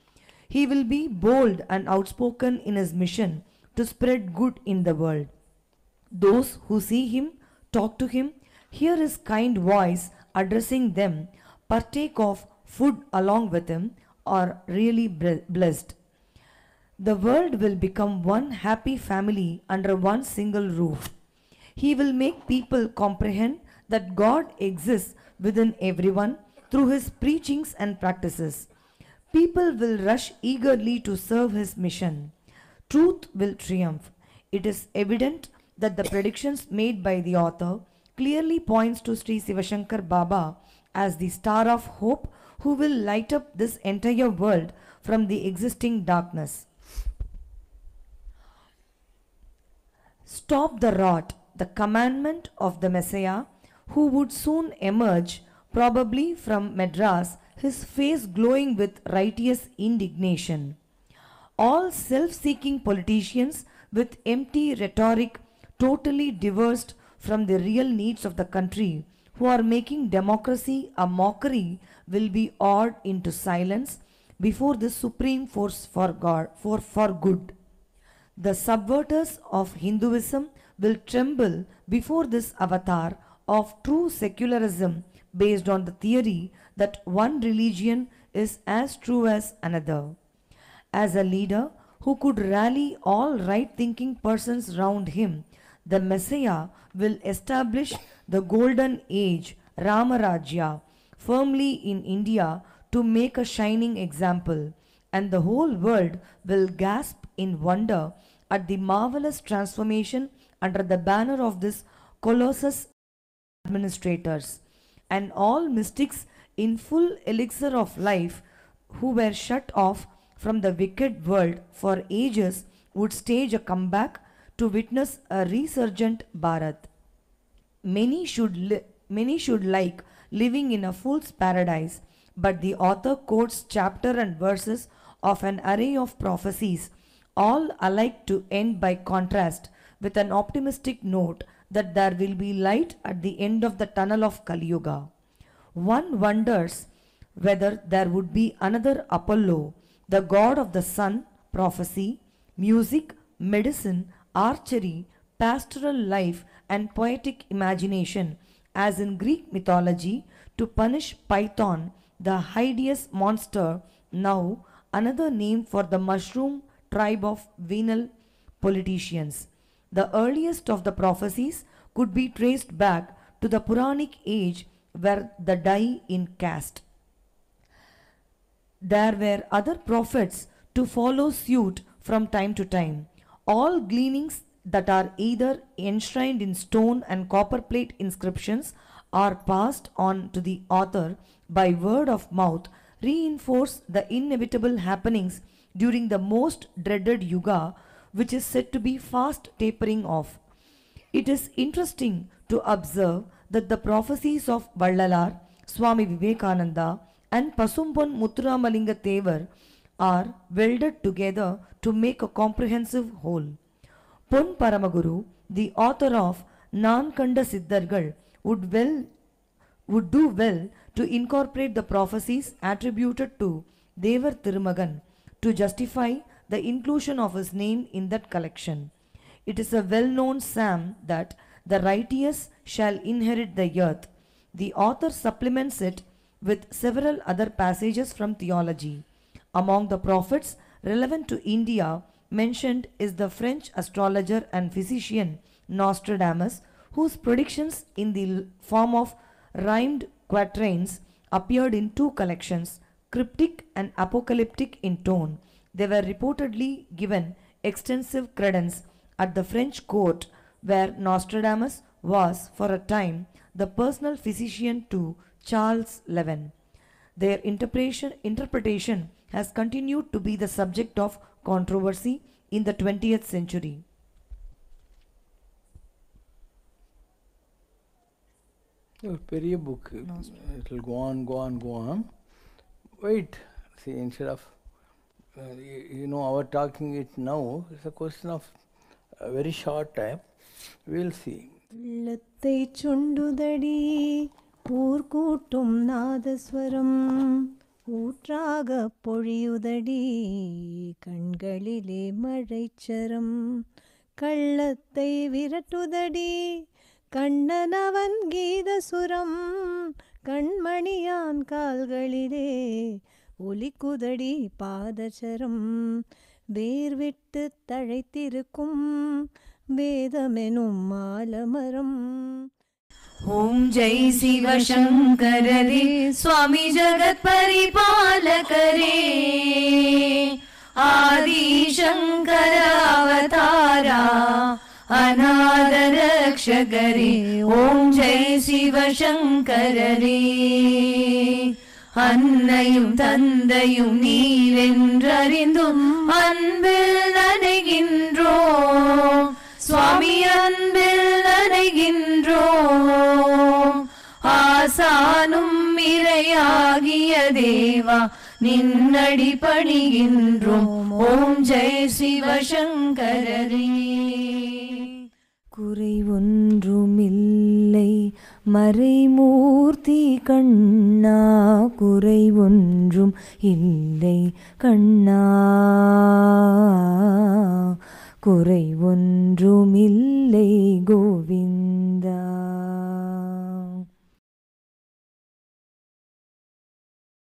He will be bold and outspoken in his mission to spread good in the world. Those who see him, talk to him, hear his kind voice addressing them, partake of food along with him, are really blessed. The world will become one happy family under one single roof. He will make people comprehend that God exists within everyone through his preachings and practices. People will rush eagerly to serve his mission. Truth will triumph. It is evident that the predictions made by the author clearly points to Sri Siva Shankar Baba as the star of hope who will light up this entire world from the existing darkness. Stop the rot, the commandment of the Messiah, who would soon emerge, probably from Madras, his face glowing with righteous indignation. All self-seeking politicians with empty rhetoric, totally divorced from the real needs of the country, who are making democracy a mockery, will be awed into silence before this supreme force for good. The subverters of Hinduism will tremble before this avatar of true secularism based on the theory that one religion is as true as another. As a leader who could rally all right-thinking persons round him, the Messiah will establish the golden age, Rama Rajya, firmly in India to make a shining example, and the whole world will gasp in wonder at the marvelous transformation under the banner of this colossus administrators, and all mystics in full elixir of life who were shut off from the wicked world for ages would stage a comeback to witness a resurgent Bharat. Many should like living in a fool's paradise, but the author quotes chapter and verses of an array of prophecies, all alike to end by contrast with an optimistic note that there will be light at the end of the tunnel of Kali Yuga. One wonders whether there would be another Apollo, the god of the sun, prophecy, music, medicine, archery, pastoral life, and poetic imagination, as in Greek mythology, to punish Python, the hideous monster, now another name for the mushroom tribe of venal politicians. The earliest of the prophecies could be traced back to the Puranic age where the die in caste. there were other prophets to follow suit from time to time. All gleanings that are either enshrined in stone and copperplate inscriptions are passed on to the author by word of mouth, reinforce the inevitable happenings during the most dreaded yuga, which is said to be fast tapering off. It is interesting to observe that the prophecies of Vallalar, Swami Vivekananda, and Pasumpon Muthuramalinga Thevar are welded together to make a comprehensive whole. Pon Paramaguru, the author of Nankanda Siddhargal, would do well to incorporate the prophecies attributed to Devar Thirumagan to justify the inclusion of his name in that collection. It is a well-known psalm that the righteous shall inherit the earth. The author supplements it with several other passages from theology. Among the prophets relevant to India mentioned is the French astrologer and physician Nostradamus, whose predictions in the form of rhymed quatrains appeared in two collections, cryptic and apocalyptic in tone. They were reportedly given extensive credence at the French court, where Nostradamus was for a time the personal physician to Charles XI. Their interpretation has continued to be the subject of controversy in the 20th century. பெரிய book. It will go on. Wait, see, instead of our talking it now, it's a question of a very short time. We'll see. உள்ளத்தை சுண்டுதடி ஊர்கூட்டும் நாதஸ்வரம் ஊற்றாக பொழியுதடி கண்களிலே மழைச்சரம் கள்ளத்தை விரட்டுதடி கண்ணனவன் கீதசுரம் கண்மணியான் கால்களிலே ஒலிக்குதடி பாதச்சரம் வேர்விட்டு தழைத்திருக்கும் வேதமெனும் மாலமரம். ओम जय शिव शंकर रे स्वामी जगत परिपालक रे आदि शंकर अवतारा अनाथ रक्षक रे ओम जय शिव शंकर रे அன்னையும் தந்தையும் நீரென்றறிந்தும் அன்பில் நனைகின்றோம் சுவாமி அன்பில் நனைகின்றோம் ஆசானும் இறையாகிய தேவா நின்னடி பணிகின்றோம் ஓம் ஜெய் சிவசங்கரரே. குறை ஒன்றுமில்லை மறைமூர்த்தி கண்ணா குறை ஒன்றும் இல்லை கண்ணா குறை ஒன்றுமில்லை கோவிந்தா